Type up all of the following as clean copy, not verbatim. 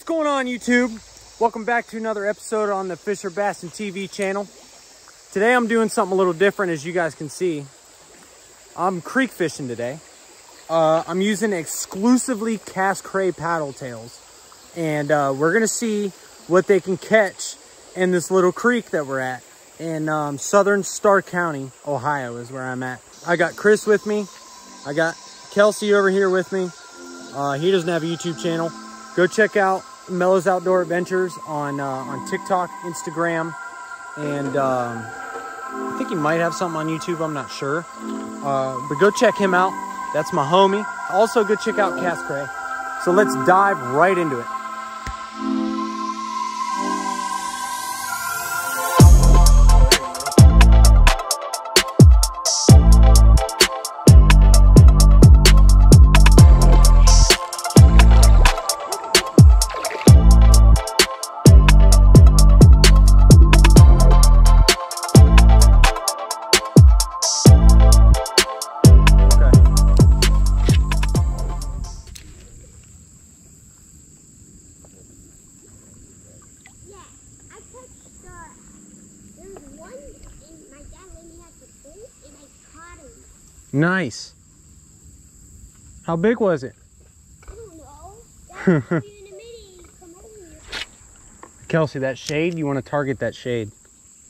What's going on, YouTube? Welcome back to another episode on the FisherBassinTv channel. Today I'm doing something a little different, as you guys can see. I'm creek fishing today. I'm using exclusively Cast Cray paddle tails, and we're gonna see what they can catch in this little creek that we're at in southern Starr County, Ohio is where I'm at. I got Chris with me. I got Kelsey over here with me. He doesn't have a YouTube channel. Go check out Mello's Outdoor Adventures on TikTok, Instagram, and I think he might have something on YouTube. I'm not sure. But go check him out. That's my homie. Also, go check out Cast Cray. So let's dive right into it. Nice. How big was it? I don't know. Kelsey, that shade, you want to target that shade.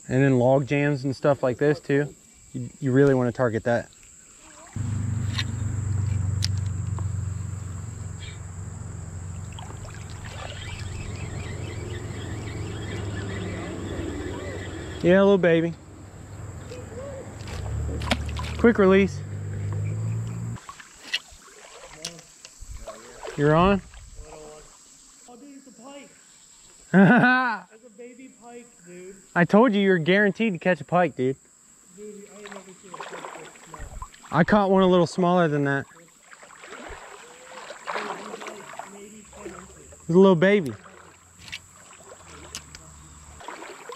And then log jams and stuff like this too. You really want to target that. Yeah, a little baby. Quick release. You're on? Oh, dude, it's a pike. That's a baby pike, dude. I told you you're guaranteed to catch a pike, dude. Dude, I ain't never seen a pike this small. I caught one a little smaller than that. Maybe 10 inches. It's a little baby.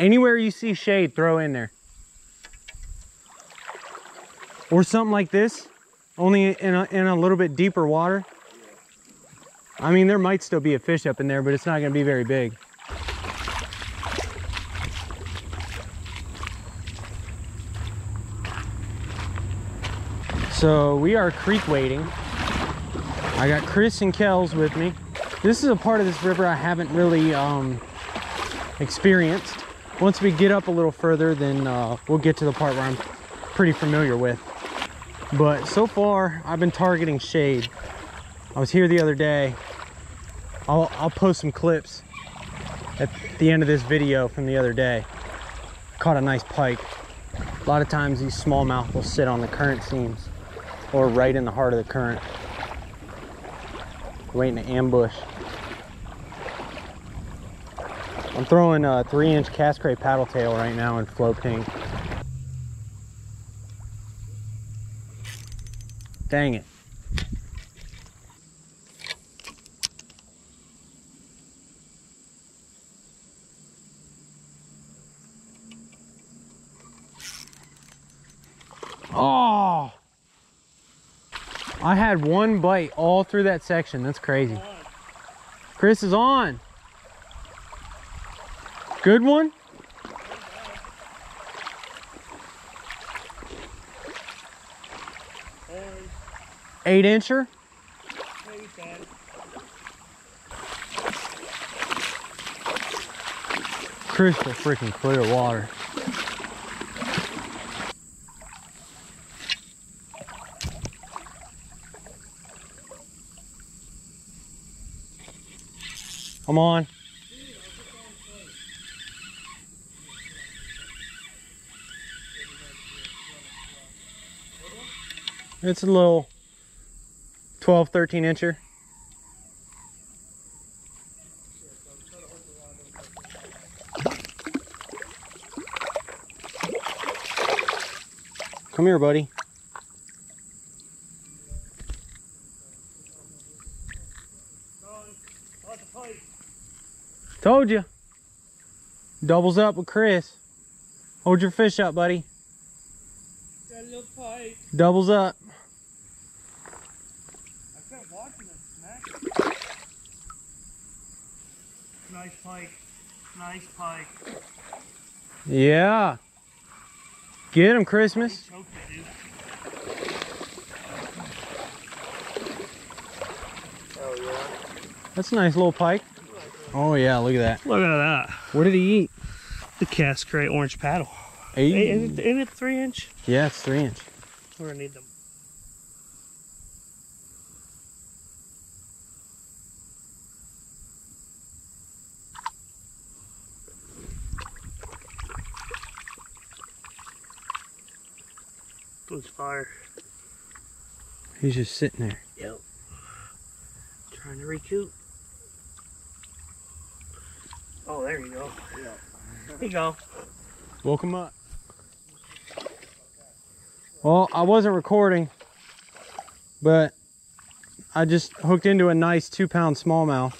Anywhere you see shade, throw in there. Or something like this, only in a little bit deeper water. I mean, there might still be a fish up in there, but it's not gonna be very big. So we are creek wading. I got Chris and Kels with me. This is a part of this river I haven't really experienced. Once we get up a little further, then we'll get to the part where I'm pretty familiar with. But so far, I've been targeting shade. I was here the other day. I'll post some clips at the end of this video from the other day. Caught a nice pike. A lot of times these smallmouth will sit on the current seams or right in the heart of the current, waiting to ambush. I'm throwing a 3-inch Cast Cray paddle tail right now in flow pink. Dang it. Oh! I had one bite all through that section. That's crazy. Chris is on. Good one? 8-incher? Crystal freaking clear water. I'm on. It's a little 12, 13-incher. Come here, buddy. Told you. Doubles up with Chris. Hold your fish up, buddy. Got a little pike. Doubles up. I kept watching it smack. Nice pike. Nice pike. Yeah. Get him, Christmas. He choked it, dude. Oh yeah. That's a nice little pike. Oh yeah, look at that. Look at that. What did he eat? The Cast Cray orange paddle. Hey. Isn't it 3-inch? Yeah, it's 3-inch. We're gonna need them. Those fire. He's just sitting there. Yep. Trying to recoup. Oh, there you go. Yeah. There you go. Woke him up. Well, I wasn't recording, but I just hooked into a nice 2-pound smallmouth.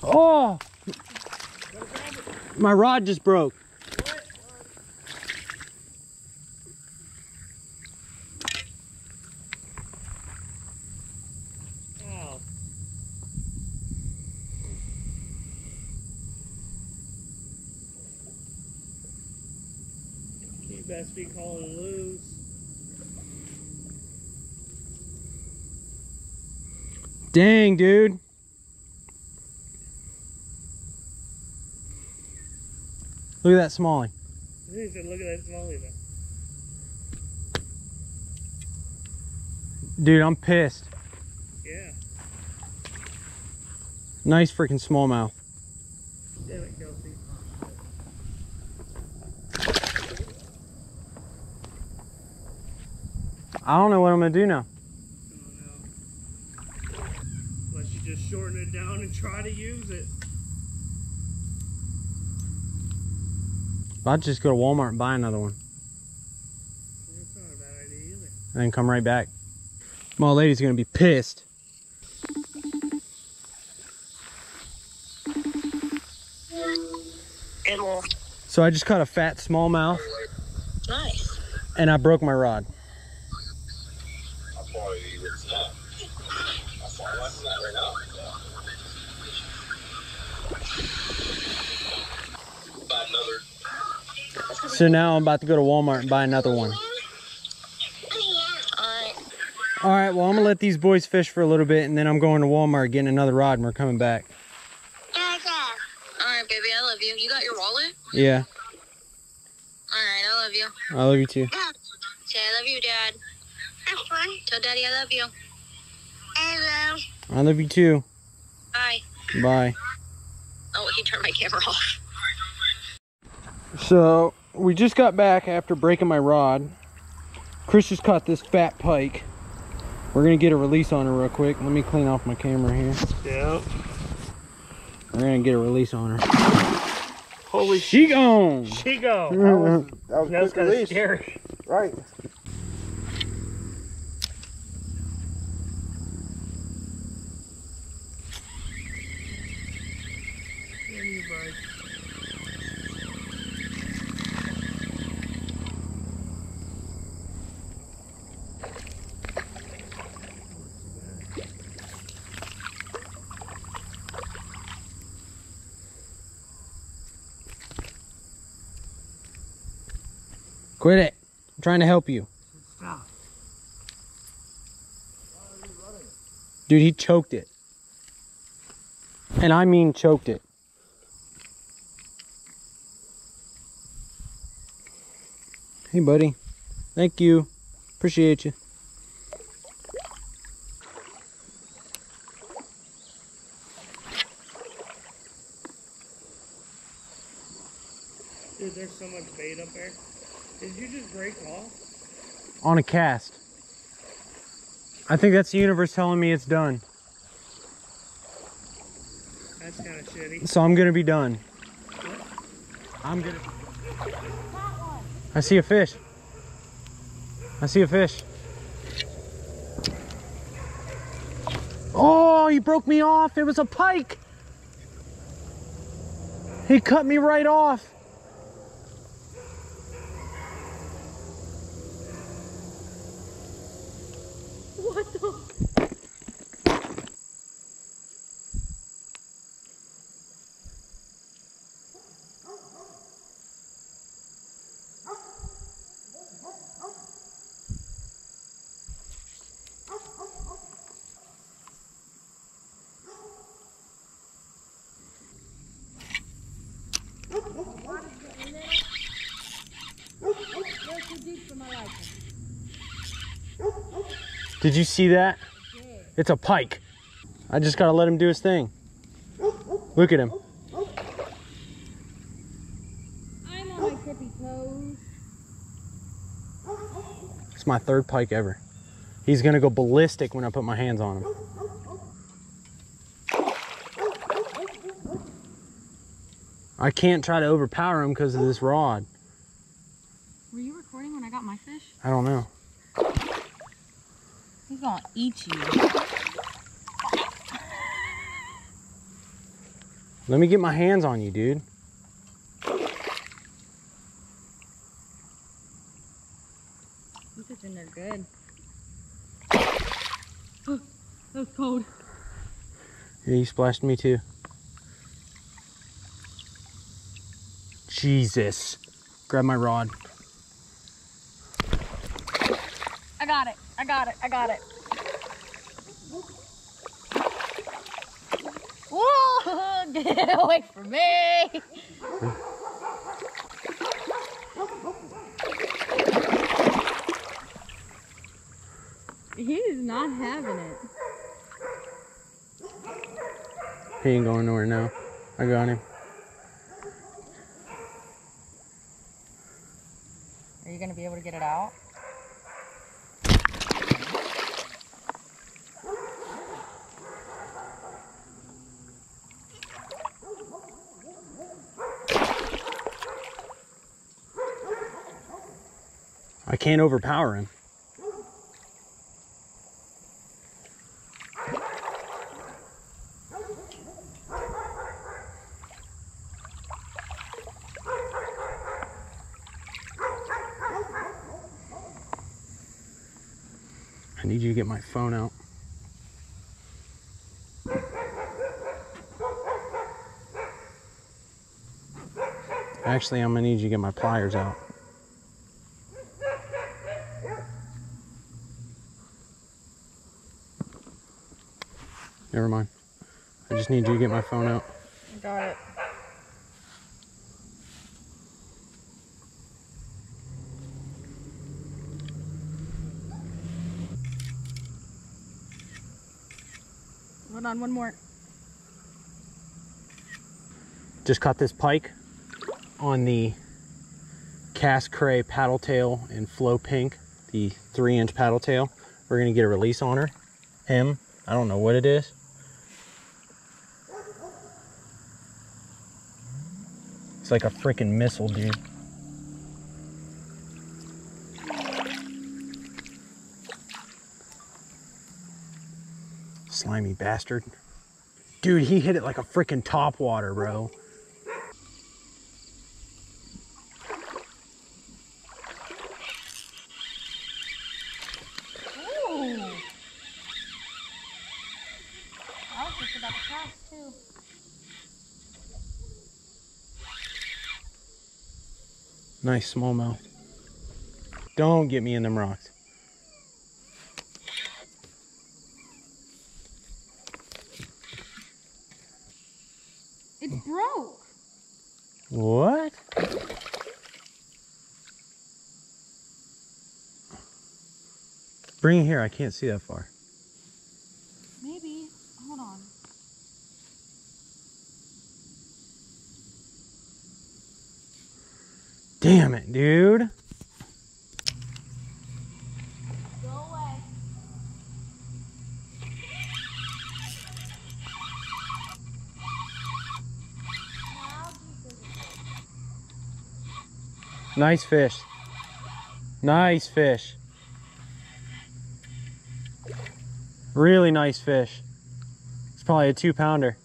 Oh! My rod just broke. Oh. You best be calling loose. Dang, dude. Look at that smallie. He said, look at that smallie though. Dude, I'm pissed. Yeah. Nice freaking smallmouth. Damn it, Kelsey. I don't know what I'm gonna do now. I don't know. Unless you just shorten it down and try to use it. I'll just go to Walmart and buy another one. That's not a bad idea either. And then come right back. My old lady's gonna be pissed. So I just caught a fat smallmouth. Nice. And I broke my rod. So now I'm about to go to Walmart and buy another one. All right, well, I'm gonna let these boys fish for a little bit, and then I'm going to Walmart getting another rod, and we're coming back. All right, baby, I love you. You got your wallet? Yeah. All right, I love you. I love you too. Say I love you, Dad. Tell Daddy I love you. I love you too. Bye. Bye. Oh, he turned my camera off. So we just got back after breaking my rod. Chris just caught this fat pike. We're gonna get a release on her real quick. Let me clean off my camera here. Yep. We're gonna get a release on her. Holy She gone. She go. That was kind of scary. Right. Quit it. I'm trying to help you. Stop. Dude, he choked it. And I mean choked it. Hey, buddy. Thank you. Appreciate you. Dude, there's so much bait up there. Did you just break off? On a cast. I think that's the universe telling me it's done. That's kind of shitty. So I'm gonna be done. I'm gonna... I see a fish. I see a fish. Oh, he broke me off. It was a pike. He cut me right off. Did you see that? It's a pike. I just gotta let him do his thing. Look at him. I'm on my tippy toes. It's my third pike ever. He's gonna go ballistic when I put my hands on him. I can't try to overpower him because of this rod. Were you recording when I got my fish? I don't know. He's gonna eat you. Let me get my hands on you, dude. He's such in there good. That was cold. Yeah, you splashed me too. Jesus. Grab my rod. I got it. I got it. I got it. Whoa! Get away from me! He is not having it. He ain't going nowhere now. I got him. Are you gonna be able to get it out? I can't overpower him. I need you to get my phone out. Actually, I'm gonna need you to get my pliers out. Never mind. I just need you to get my phone out. I got it. Hold on, one more. Just caught this pike on the Cast Cray paddle tail in Flow Pink, the 3-inch paddle tail. We're gonna get a release on her. Him, I don't know what it is. It's like a freaking missile, dude. Slimy bastard. Dude, he hit it like a freaking topwater, bro. Ooh. I was just about to cast too. Nice smallmouth. Don't get me in them rocks. It broke. What? Bring it here. I can't see that far. Maybe. Hold on. Damn it, dude. Go away. Nice fish. Nice fish. Really nice fish. It's probably a 2-pounder.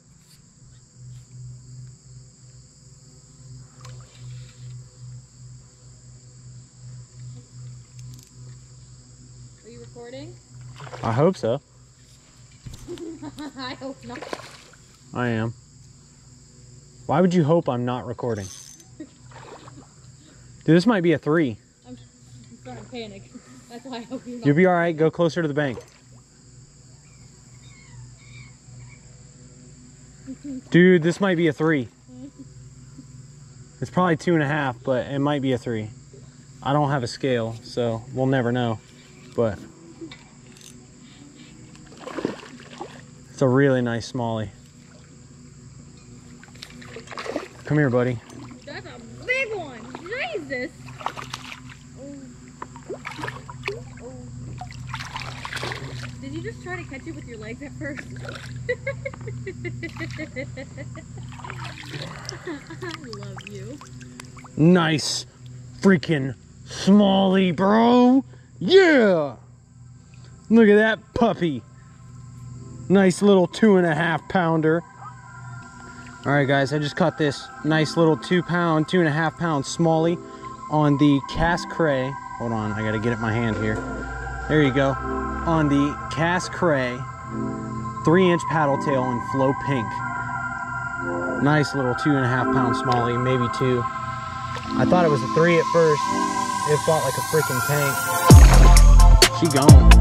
Are you recording? I hope so. I hope not. I am. Why would you hope I'm not recording? Dude, this might be a 3. I'm starting to panic. That's why I hope you're not. You'll be all right. Go closer to the bank. Dude, this might be a 3. It's probably 2.5, but it might be a 3. I don't have a scale, so we'll never know. But it's a really nice smallie. Come here, buddy. That's a big one. Jesus. Oh. Did you just try to catch it with your legs at first? I love you. Nice freaking smallie, bro. Yeah. Look at that puppy. Nice little 2.5 pounder. All right, guys, I just caught this nice little 2 pound, 2.5 pound smallie on the Cast Cray. Hold on, I gotta get it in my hand here. There you go. On the Cast Cray 3-inch paddle tail in Flow Pink. Nice little 2.5 pound smallie, maybe 2. I thought it was a 3 at first. It fought like a freaking tank. She gone.